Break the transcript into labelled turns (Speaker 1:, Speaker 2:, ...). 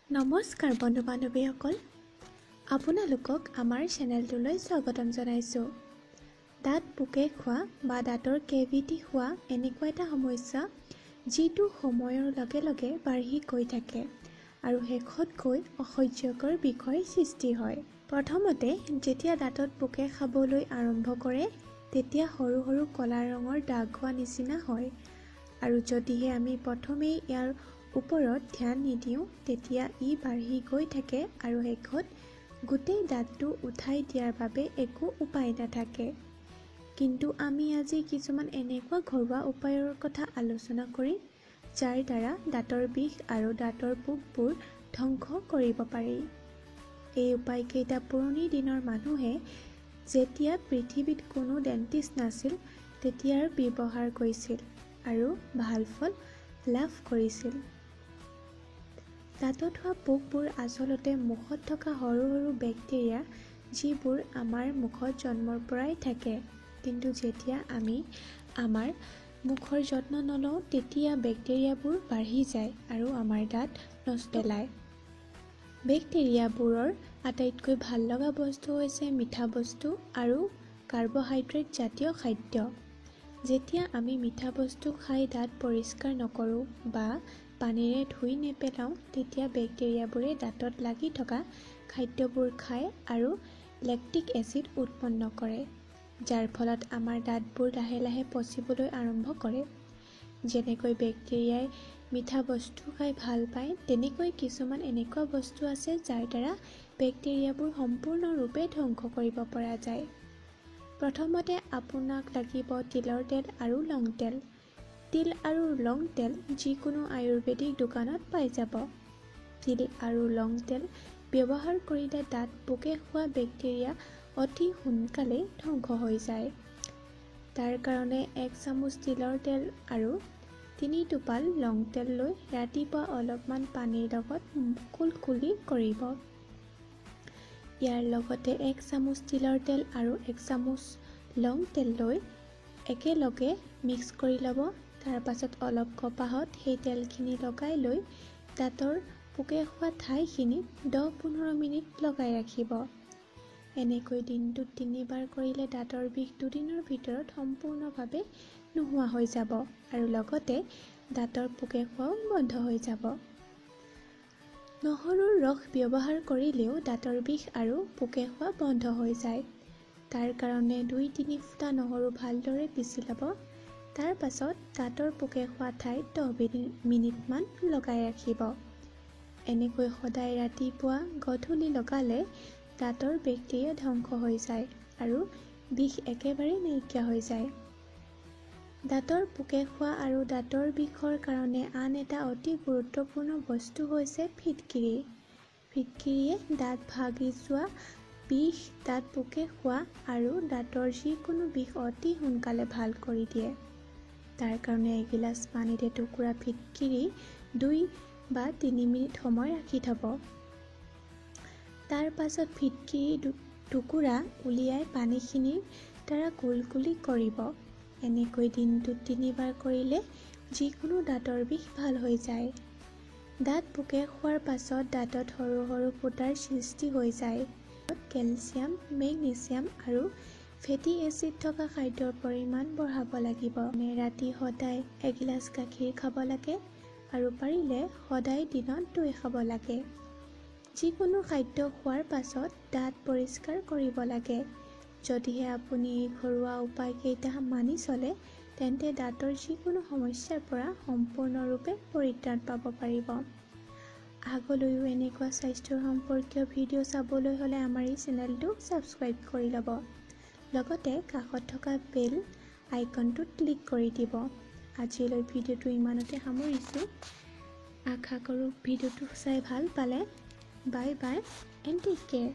Speaker 1: নমস্কাৰ বন্ধু বান্ধৱীসকল, আপোনালোকক আমাৰ চেনেলটোলৈ স্বাগতম জনাইছোঁ। দাঁত পোকে খোৱা বা দাঁতৰ কেভিটি হোৱা এনেকুৱা এটা সমস্যা যিটো সময়ৰ লগে লগে বাঢ়ি গৈ থাকে আৰু শেষত গৈ অসহ্যকৰ বিষয় সৃষ্টি হয়। প্ৰথমতে যেতিয়া দাঁতত পোকে খাবলৈ আৰম্ভ কৰে তেতিয়া সৰু সৰু ক'লা ৰঙৰ দাগ হোৱা নিচিনা হয় আৰু যদিহে আমি প্ৰথমেই ইয়াৰ ওপৰত ধ্যান নিদিওঁ তেতিয়া ই বাঢ়ি গৈ থাকে আৰু শেষত গোটেই দাঁতটো উঠাই দিয়াৰ বাবে একো উপায় নাথাকে। কিন্তু আমি আজি কিছুমান এনেকুৱা ঘৰুৱা উপায়ৰ কথা আলোচনা কৰিম যাৰ দ্বাৰা দাঁতৰ বিষ আৰু দাঁতৰ পোকবোৰ ধ্বংস কৰিব পাৰি। এই উপায়কেইটা পুৰণি দিনৰ মানুহে যেতিয়া পৃথিৱীত কোনো ডেণ্টিষ্ট নাছিল তেতিয়াৰ ব্যৱহাৰ কৰিছিল আৰু ভাল ফল লাভ কৰিছিল। দাঁতত হোৱা পোকবোৰ আচলতে মুখত থকা সৰু সৰু বেক্টেৰিয়া যিবোৰ আমাৰ মুখত জন্মৰ পৰাই থাকে, কিন্তু যেতিয়া আমি আমাৰ মুখৰ যত্ন নলওঁ তেতিয়া বেক্টেৰিয়াবোৰ বাঢ়ি যায় আৰু আমাৰ দাঁত নষ্ট পেলায়। বেক্টেৰিয়াবোৰৰ আটাইতকৈ ভাল লগা বস্তু হৈছে মিঠা বস্তু আৰু কাৰ্বহাইড্ৰেট জাতীয় খাদ্য। যেতিয়া আমি মিঠা বস্তু খাই দাঁত পৰিষ্কাৰ নকৰোঁ বা পানীৰে ধুই নেপেলাওঁ তেতিয়া বেক্টেৰিয়াবোৰে দাঁতত লাগি থকা খাদ্যবোৰ খায় আৰু লেক্টিক এচিড উৎপন্ন কৰে, যাৰ ফলত আমাৰ দাঁতবোৰ লাহে লাহে পচিবলৈ আৰম্ভ কৰে। যেনেকৈ বেক্টেৰিয়াই মিঠা বস্তু খাই ভাল পায়, তেনেকৈ কিছুমান এনেকুৱা বস্তু আছে যাৰ দ্বাৰা বেক্টেৰিয়াবোৰ সম্পূৰ্ণৰূপে ধ্বংস কৰিব পৰা যায়। প্ৰথমতে আপোনাক লাগিব তিলৰ তেল আৰু লং তেল। তিল আৰু লং তেল যিকোনো আয়ুৰ্বেদিক দোকানত পাই যাব। তিল আৰু লং তেল ব্যৱহাৰ কৰিলে দাঁত পোকে খোৱা বেক্টেৰিয়া অতি সোনকালে ধ্বংস হৈ যায়। তাৰ কাৰণে 1 চামুচ তিলৰ তেল আৰু 3 টোপাল লং তেল লৈ ৰাতিপুৱা অলপমান পানীৰ লগত কুলকুলি কৰিব। ইয়াৰ লগতে 1 চামুচ তিলৰ তেল আৰু 1 চামুচ লং তেল লৈ একেলগে মিক্স কৰি ল'ব। তাৰ পাছত অলপ কপাহত সেই তেলখিনি লগাই লৈ দাঁতৰ পোকে খোৱা ঠাইখিনিত 10-15 মিনিট লগাই ৰাখিব। এনেকৈ দিনটোত 3 বাৰ কৰিলে দাঁতৰ বিষ 2 দিনৰ ভিতৰত সম্পূৰ্ণভাৱে নোহোৱা হৈ যাব আৰু লগতে দাঁতৰ পোকে খোৱাও বন্ধ হৈ যাব। নহৰুৰ ৰস ব্যৱহাৰ কৰিলেও দাঁতৰ বিষ আৰু পোকে খোৱা বন্ধ হৈ যায়। তাৰ কাৰণে 2-3 ফুটা নহৰু ভালদৰে পিচি ল'ব। তাৰ পাছত দাঁতৰ পোকে খোৱা ঠাইত 10 মিনিটমান লগাই ৰাখিব। এনেকৈ সদায় ৰাতিপুৱা গধূলি লগালে দাঁতৰ বেক্টেৰিয়া ধ্বংস হৈ যায় আৰু বিষ একেবাৰে নাইকিয়া হৈ যায়। দাঁতৰ পোকে খোৱা আৰু দাঁতৰ বিষৰ কাৰণে আন এটা অতি গুৰুত্বপূৰ্ণ বস্তু হৈছে ফিটকিৰি। ফিটকিৰিয়ে দাঁত ভাগি যোৱা, বিষ, দাঁত পোকে খোৱা আৰু দাঁতৰ যিকোনো বিষ অতি সোনকালে ভাল কৰি দিয়ে। তাৰ কাৰণে এগিলাচ পানীতে টুকুৰা ফিটকিৰি 2 বা 3 মিনিট সময় ৰাখি থ'ব। তাৰ পাছত ফিটকিৰি টুকুৰা উলিয়াই পানীখিনিৰ দ্বাৰা কুলকুলি কৰিব। এনেকৈ দিনটোত 3 বাৰ কৰিলে যিকোনো দাঁতৰ বিষ ভাল হৈ যায়। দাঁত পোকে খোৱাৰ পাছত দাঁতত সৰু সৰু ফুটাৰ সৃষ্টি হৈ যায়। কেলচিয়াম, মেগনেছিয়াম আৰু ফেটি এচিড থকা খাদ্যৰ পৰিমাণ বঢ়াব লাগিব। ৰাতি সদায় এগিলাচ গাখীৰ খাব লাগে আৰু পাৰিলে সদায় দিনত দৈ খাব লাগে। যিকোনো খাদ্য খোৱাৰ পাছত দাঁত পৰিষ্কাৰ কৰিব লাগে। যদিহে আপুনি এই ঘৰুৱা উপায়কেইটা মানি চলে তেন্তে দাঁতৰ যিকোনো সমস্যাৰ পৰা সম্পূৰ্ণৰূপে পৰিত্ৰাণ পাব পাৰিব। আগলৈও এনেকুৱা স্বাস্থ্য সম্পৰ্কীয় ভিডিঅ' চাবলৈ হ'লে আমাৰ এই চেনেলটো ছাবস্ক্ৰাইব কৰি ল'ব। লগতে কাষত থকা বেল আইকনটোত ক্লিক কৰি দিব। আজিলৈ ভিডিঅ'টো ইমানতে সামৰিছোঁ। আশা কৰোঁ ভিডিঅ'টো চাই ভাল পালে। Bye bye and take care.